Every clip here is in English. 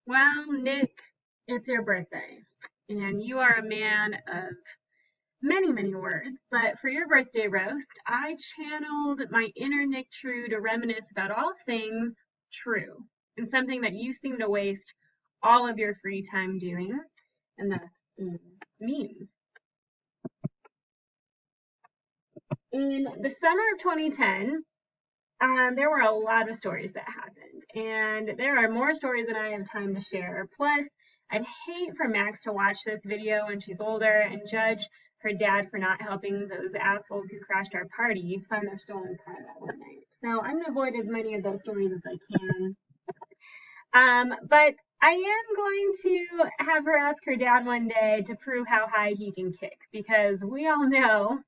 Well, Nick, it's your birthday, and you are a man of many, many words. But for your birthday roast, I channeled my inner Nick True to reminisce about all things true and something that you seem to waste all of your free time doing, and that's memes. In the summer of 2010, there were a lot of stories that happened, and there are more stories than I have time to share. Plus, I'd hate for Max to watch this video when she's older and judge her dad for not helping those assholes who crashed our party find their stolen car that one night. So I'm gonna avoid as many of those stories as I can. But I am going to have her ask her dad one day to prove how high he can kick, because we all know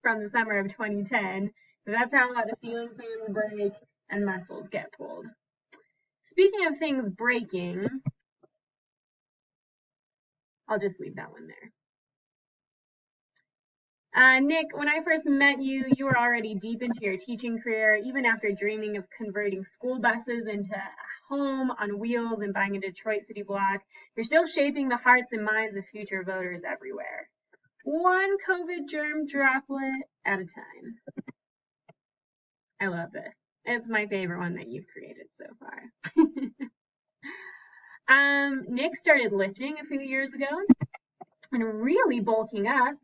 from the summer of 2010 that's how a lot of ceiling fans break and muscles get pulled. Speaking of things breaking, I'll just leave that one there. Nick, when I first met you, you were already deep into your teaching career, even after dreaming of converting school buses into a home on wheels and buying a Detroit city block. You're still shaping the hearts and minds of future voters everywhere. One COVID germ droplet at a time. I love this. It's my favorite one that you've created so far. Nick started lifting a few years ago and really bulking up.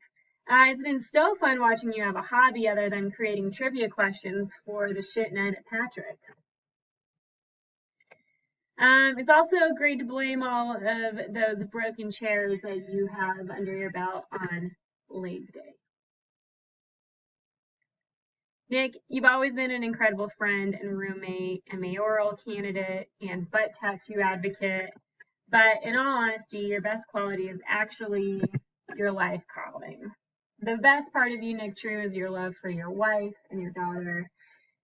It's been so fun watching you have a hobby other than creating trivia questions for the shitnet at Patrick's. It's also great to blame all of those broken chairs that you have under your belt on leg day. Nick, you've always been an incredible friend and roommate and mayoral candidate and butt tattoo advocate. But in all honesty, your best quality is actually your life calling. The best part of you, Nick True, is your love for your wife and your daughter.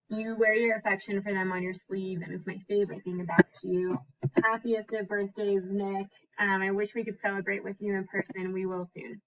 You wear your affection for them on your sleeve, and it's my favorite thing about you. Happiest of birthdays, Nick. I wish we could celebrate with you in person. We will soon.